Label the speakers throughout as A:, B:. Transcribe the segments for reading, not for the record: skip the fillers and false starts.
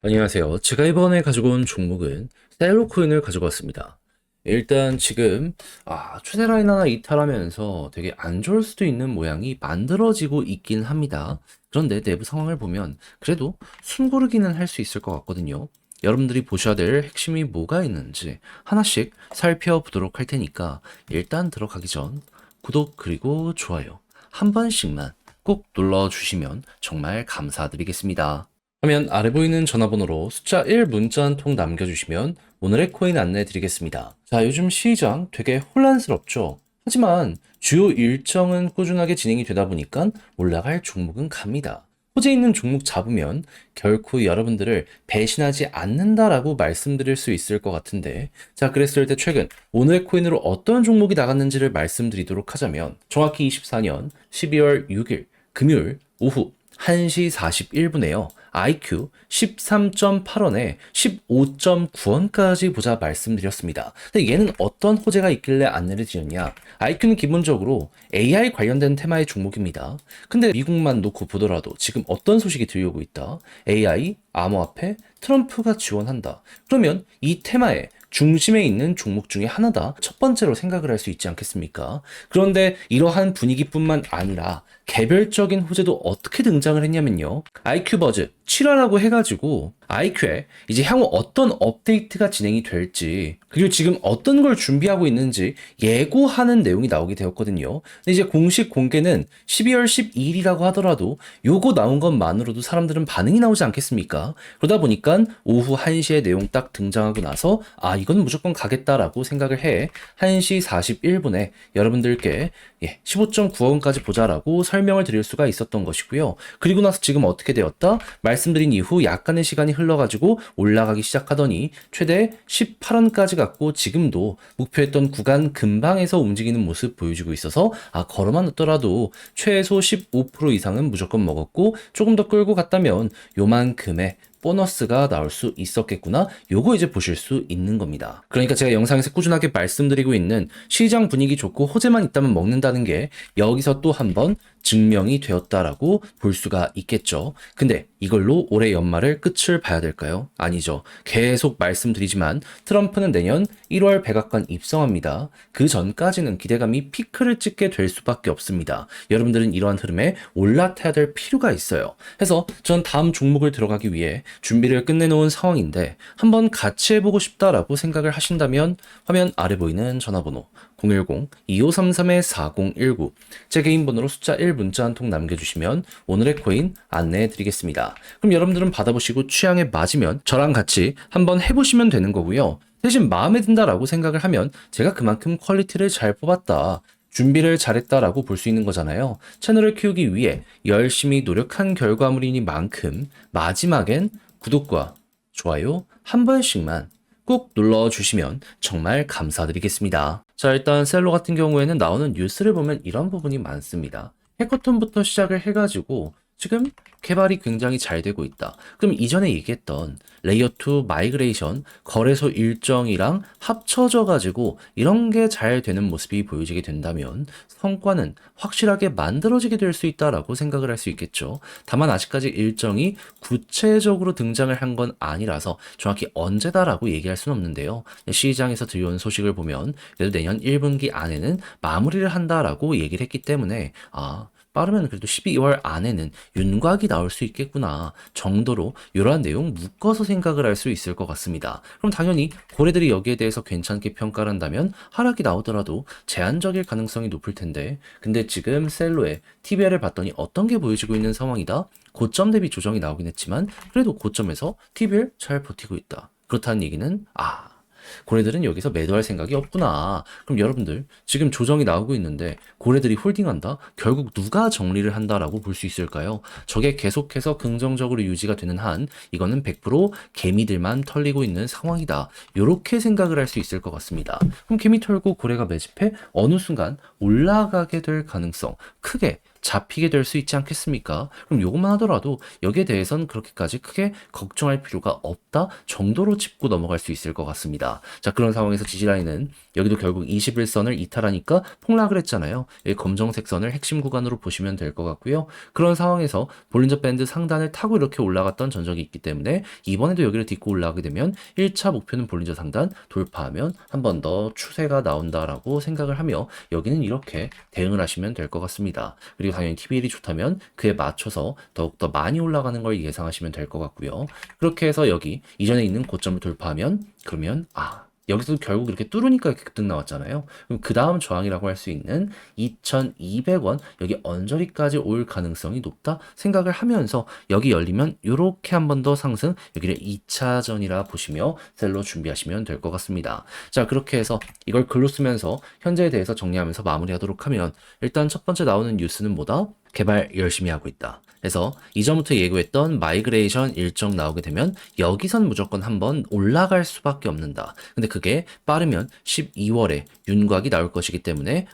A: 안녕하세요. 제가 이번에 가지고 온 종목은 셀로코인을 가지고 왔습니다. 일단 지금 추세 라인 하나 이탈하면서 되게 안 좋을 수도 있는 모양이 만들어지고 있긴 합니다. 그런데 내부 상황을 보면 그래도 숨고르기는 할 수 있을 것 같거든요. 여러분들이 보셔야 될 핵심이 뭐가 있는지 하나씩 살펴보도록 할 테니까 일단 들어가기 전 구독 그리고 좋아요 한 번씩만 꼭 눌러주시면 정말 감사드리겠습니다. 화면 아래 보이는 전화번호로 숫자 1 문자 한 통 남겨주시면 오늘의 코인 안내 드리겠습니다. 자, 요즘 시장 되게 혼란스럽죠? 하지만 주요 일정은 꾸준하게 진행이 되다 보니까 올라갈 종목은 갑니다. 호재 있는 종목 잡으면 결코 여러분들을 배신하지 않는다라고 말씀드릴 수 있을 것 같은데, 자, 그랬을 때 최근 오늘의 코인으로 어떤 종목이 나갔는지를 말씀드리도록 하자면 정확히 24년 12월 6일 금요일 오후 1시 41분에요. IQ 13.8원에 15.9원까지 보자 말씀드렸습니다. 근데 얘는 어떤 호재가 있길래 안내를 드렸냐? IQ는 기본적으로 AI 관련된 테마의 종목입니다. 근데 미국만 놓고 보더라도 지금 어떤 소식이 들려오고 있다? AI, 암호화폐, 트럼프가 지원한다. 그러면 이 테마에 중심에 있는 종목 중에 하나다. 첫 번째로 생각을 할 수 있지 않겠습니까? 그런데 이러한 분위기뿐만 아니라 개별적인 호재도 어떻게 등장을 했냐면요. IQ 버즈 7화라고 해가지고 IQ에 이제 향후 어떤 업데이트가 진행이 될지 그리고 지금 어떤 걸 준비하고 있는지 예고하는 내용이 나오게 되었거든요. 근데 이제 공식 공개는 12월 12일이라고 하더라도 요거 나온 것만으로도 사람들은 반응이 나오지 않겠습니까? 그러다 보니까 오후 1시에 내용 딱 등장하고 나서 이건 무조건 가겠다라고 생각을 해 1시 41분에 여러분들께 15.9원까지 보자라고 설명을 드릴 수가 있었던 것이고요. 그리고 나서 지금 어떻게 되었다? 말씀드린 이후 약간의 시간이 흘러가지고 올라가기 시작하더니 최대 18원까지 갔고 지금도 목표했던 구간 근방에서 움직이는 모습 보여주고 있어서 걸어만 넣더라도 최소 15% 이상은 무조건 먹었고 조금 더 끌고 갔다면 요만큼의 보너스가 나올 수 있었겠구나. 요거 이제 보실 수 있는 겁니다. 그러니까 제가 영상에서 꾸준하게 말씀드리고 있는 시장 분위기 좋고 호재만 있다면 먹는다는 게 여기서 또 한번 증명이 되었다라고 볼 수가 있겠죠. 근데 이걸로 올해 연말을 끝을 봐야 될까요? 아니죠. 계속 말씀드리지만 트럼프는 내년 1월 백악관 입성합니다. 그 전까지는 기대감이 피크를 찍게 될 수밖에 없습니다. 여러분들은 이러한 흐름에 올라타야 될 필요가 있어요. 그래서 전 다음 종목을 들어가기 위해 준비를 끝내놓은 상황인데 한번 같이 해보고 싶다라고 생각을 하신다면 화면 아래 보이는 전화번호 010-2533-4019 제 개인 번호로 숫자 1 문자 한 통 남겨주시면 오늘의 코인 안내해 드리겠습니다. 그럼 여러분들은 받아보시고 취향에 맞으면 저랑 같이 한번 해보시면 되는 거고요. 대신 마음에 든다라고 생각을 하면 제가 그만큼 퀄리티를 잘 뽑았다. 준비를 잘했다라고 볼 수 있는 거잖아요. 채널을 키우기 위해 열심히 노력한 결과물이니만큼 마지막엔 구독과 좋아요 한 번씩만 꼭 눌러주시면 정말 감사드리겠습니다. 자, 일단 셀로 같은 경우에는 나오는 뉴스를 보면 이런 부분이 많습니다. 해커톤부터 시작을 해가지고 지금 개발이 굉장히 잘 되고 있다. 그럼 이전에 얘기했던 레이어2 마이그레이션 거래소 일정이랑 합쳐져 가지고 이런 게 잘 되는 모습이 보여지게 된다면 성과는 확실하게 만들어지게 될 수 있다라고 생각을 할 수 있겠죠. 다만 아직까지 일정이 구체적으로 등장을 한 건 아니라서 정확히 언제다라고 얘기할 수는 없는데요. 시장에서 들려온 소식을 보면 그래도 내년 1분기 안에는 마무리를 한다라고 얘기를 했기 때문에 빠르면 그래도 12월 안에는 윤곽이 나올 수 있겠구나 정도로 이러한 내용 묶어서 생각을 할 수 있을 것 같습니다. 그럼 당연히 고래들이 여기에 대해서 괜찮게 평가를 한다면 하락이 나오더라도 제한적일 가능성이 높을 텐데 근데 지금 셀로의 TBR을 봤더니 어떤 게 보여지고 있는 상황이다? 고점 대비 조정이 나오긴 했지만 그래도 고점에서 TBR 잘 버티고 있다. 그렇다는 얘기는 고래들은 여기서 매도할 생각이 없구나. 그럼 여러분들 지금 조정이 나오고 있는데 고래들이 홀딩한다? 결국 누가 정리를 한다라고 볼 수 있을까요? 저게 계속해서 긍정적으로 유지가 되는 한 이거는 100% 개미들만 털리고 있는 상황이다. 이렇게 생각을 할 수 있을 것 같습니다. 그럼 개미 털고 고래가 매집해 어느 순간 올라가게 될 가능성 크게 잡히게 될 수 있지 않겠습니까? 그럼 요것만 하더라도 여기에 대해선 그렇게까지 크게 걱정할 필요가 없다 정도로 짚고 넘어갈 수 있을 것 같습니다. 자, 그런 상황에서 지지라인은 여기도 결국 21선을 이탈하니까 폭락을 했잖아요. 이 검정색 선을 핵심 구간으로 보시면 될 것 같고요. 그런 상황에서 볼린저 밴드 상단을 타고 이렇게 올라갔던 전적이 있기 때문에 이번에도 여기를 딛고 올라가게 되면 1차 목표는 볼린저 상단 돌파하면 한 번 더 추세가 나온다라고 생각을 하며 여기는 이렇게 대응을 하시면 될 것 같습니다. 그리고 당연히 TBL이 좋다면 그에 맞춰서 더욱더 많이 올라가는 걸 예상하시면 될 것 같고요. 그렇게 해서 여기 이전에 있는 고점을 돌파하면 그러면 여기서 결국 이렇게 뚫으니까 이렇게 급등 나왔잖아요. 그럼 그 다음 저항이라고 할 수 있는 2,200원 여기 언저리까지 올 가능성이 높다 생각을 하면서 여기 열리면 이렇게 한 번 더 상승 여기를 2차전이라 보시며 셀로 준비하시면 될 것 같습니다. 자, 그렇게 해서 이걸 글로 쓰면서 현재에 대해서 정리하면서 마무리하도록 하면 일단 첫 번째 나오는 뉴스는 뭐다? 개발 열심히 하고 있다. 그래서 이전부터 예고했던 마이그레이션 일정 나오게 되면 여기선 무조건 한번 올라갈 수밖에 없는다. 근데 그게 빠르면 12월에 윤곽이 나올 것이기 때문에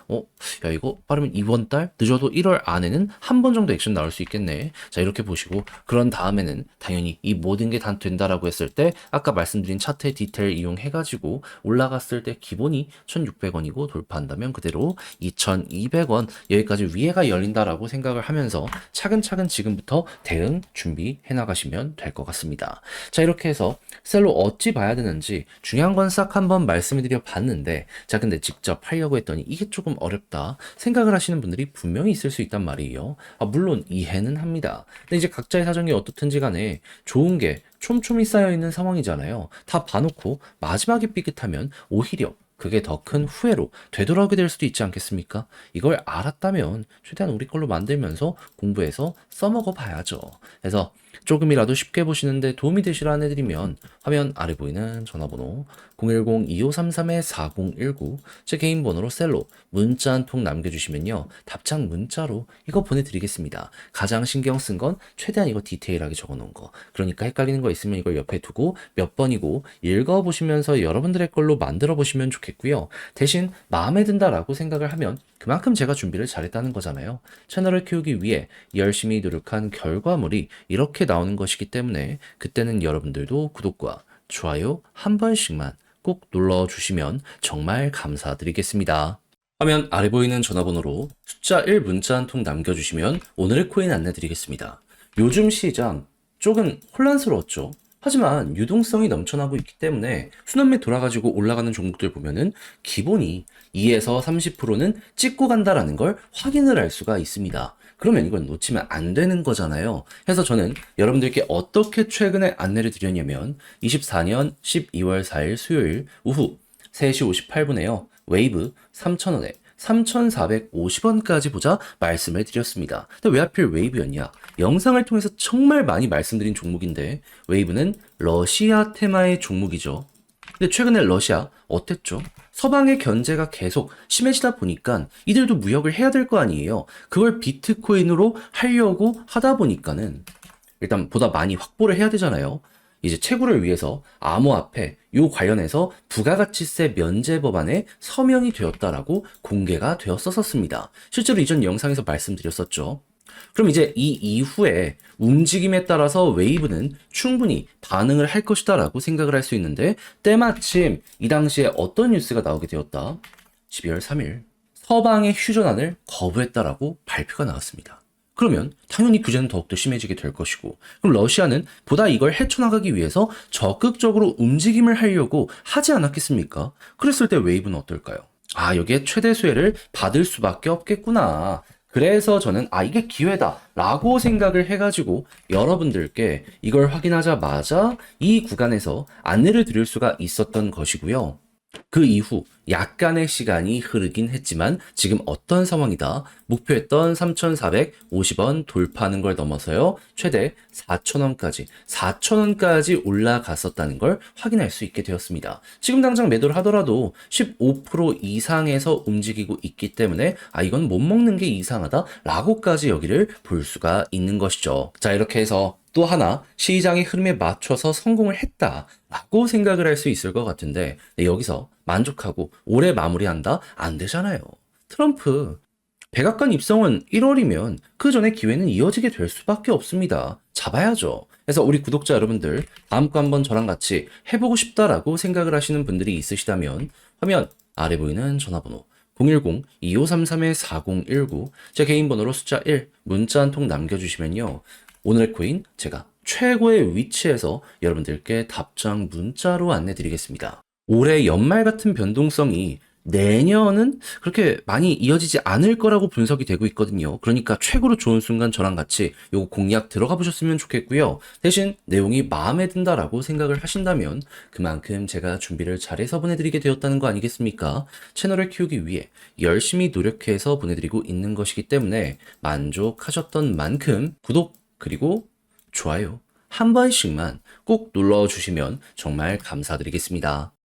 A: 야 이거 빠르면 이번 달 늦어도 1월 안에는 한 번 정도 액션 나올 수 있겠네. 자, 이렇게 보시고 그런 다음에는 당연히 이 모든 게 다 된다라고 했을 때 아까 말씀드린 차트의 디테일 이용해가지고 올라갔을 때 기본이 1,600원이고 돌파한다면 그대로 2,200원 여기까지 위에가 열린다라고 생각을 하면서 차근차근 지금부터 대응 준비해 나가시면 될 것 같습니다. 자, 이렇게 해서 셀로 어찌 봐야 되는지 중요한 건 싹 한번 말씀을 드려 봤는데 자, 근데 직접 하려고 했더니 이게 조금 어렵다 생각을 하시는 분들이 분명히 있을 수 있단 말이에요. 물론 이해는 합니다. 근데 이제 각자의 사정이 어떻든지 간에 좋은 게 촘촘히 쌓여 있는 상황이잖아요. 다 봐놓고 마지막에 삐끗하면 오히려 그게 더 큰 후회로 되돌아오게 될 수도 있지 않겠습니까? 이걸 알았다면 최대한 우리 걸로 만들면서 공부해서 써먹어 봐야죠. 그래서 조금이라도 쉽게 보시는데 도움이 되시라 해드리면 화면 아래 보이는 전화번호 010-2533-4019 제 개인 번호로 셀로 문자 한 통 남겨주시면요. 답장 문자로 이거 보내드리겠습니다. 가장 신경 쓴 건 최대한 이거 디테일하게 적어놓은 거. 그러니까 헷갈리는 거 있으면 이걸 옆에 두고 몇 번이고 읽어보시면서 여러분들의 걸로 만들어 보시면 좋겠고요. 대신 마음에 든다라고 생각을 하면 그만큼 제가 준비를 잘했다는 거잖아요. 채널을 키우기 위해 열심히 노력한 결과물이 이렇게 나오는 것이기 때문에 그때는 여러분들도 구독과 좋아요 한 번씩만 꼭 눌러주시면 정말 감사드리겠습니다. 화면 아래 보이는 전화번호로 숫자 1 문자 한 통 남겨주시면 오늘의 코인 안내드리겠습니다. 요즘 시장 조금 혼란스러웠죠. 하지만 유동성이 넘쳐나고 있기 때문에 순환매 돌아가지고 올라가는 종목들 보면은 기본이 2에서 30%는 찍고 간다라는 걸 확인을 할 수가 있습니다. 그러면 이건 놓치면 안 되는 거잖아요. 그래서 저는 여러분들께 어떻게 최근에 안내를 드렸냐면 24년 12월 4일 수요일 오후 3시 58분에요. 웨이브 3,000원에 3,450원까지 보자 말씀을 드렸습니다. 근데 왜 하필 웨이브였냐? 영상을 통해서 정말 많이 말씀드린 종목인데 웨이브는 러시아 테마의 종목이죠. 근데 최근에 러시아 어땠죠? 서방의 견제가 계속 심해지다 보니까 이들도 무역을 해야 될 거 아니에요. 그걸 비트코인으로 하려고 하다 보니까는 일단 보다 많이 확보를 해야 되잖아요. 이제 채굴을 위해서 암호화폐 요 관련해서 부가가치세 면제 법안에 서명이 되었다라고 공개가 되었었습니다. 실제로 이전 영상에서 말씀드렸었죠. 그럼 이제 이 이후에 움직임에 따라서 웨이브는 충분히 반응을 할 것이다 라고 생각을 할 수 있는데 때마침 이 당시에 어떤 뉴스가 나오게 되었다. 12월 3일 서방의 휴전안을 거부했다라고 발표가 나왔습니다. 그러면 당연히 규제는 더욱더 심해지게 될 것이고 그럼 러시아는 보다 이걸 헤쳐나가기 위해서 적극적으로 움직임을 하려고 하지 않았겠습니까? 그랬을 때 웨이브는 어떨까요? 여기에 최대 수혜를 받을 수밖에 없겠구나. 그래서 저는 이게 기회다 라고 생각을 해가지고 여러분들께 이걸 확인하자마자 이 구간에서 안내를 드릴 수가 있었던 것이고요. 그 이후 약간의 시간이 흐르긴 했지만 지금 어떤 상황이다. 목표했던 3,450원 돌파하는 걸 넘어서요. 최대 4,000원까지 올라갔었다는 걸 확인할 수 있게 되었습니다. 지금 당장 매도를 하더라도 15% 이상에서 움직이고 있기 때문에 이건 못 먹는 게 이상하다 라고까지 여기를 볼 수가 있는 것이죠. 자, 이렇게 해서 또 하나 시장의 흐름에 맞춰서 성공을 했다라고 생각을 할 수 있을 것 같은데 여기서 만족하고 올해 마무리한다? 안 되잖아요. 트럼프 백악관 입성은 1월이면 그 전에 기회는 이어지게 될 수밖에 없습니다. 잡아야죠. 그래서 우리 구독자 여러분들, 다음 거 한번 저랑 같이 해보고 싶다라고 생각을 하시는 분들이 있으시다면 화면 아래 보이는 전화번호 010-2533-4019 제 개인 번호로 숫자 1 문자 한 통 남겨주시면요. 오늘의 코인 제가 최고의 위치에서 여러분들께 답장 문자로 안내드리겠습니다. 올해 연말 같은 변동성이 내년은 그렇게 많이 이어지지 않을 거라고 분석이 되고 있거든요. 그러니까 최고로 좋은 순간 저랑 같이 요거 공략 들어가 보셨으면 좋겠고요. 대신 내용이 마음에 든다라고 생각을 하신다면 그만큼 제가 준비를 잘해서 보내드리게 되었다는 거 아니겠습니까? 채널을 키우기 위해 열심히 노력해서 보내드리고 있는 것이기 때문에 만족하셨던 만큼 구독 그리고 좋아요 한 번씩만 꼭 눌러주시면 정말 감사드리겠습니다.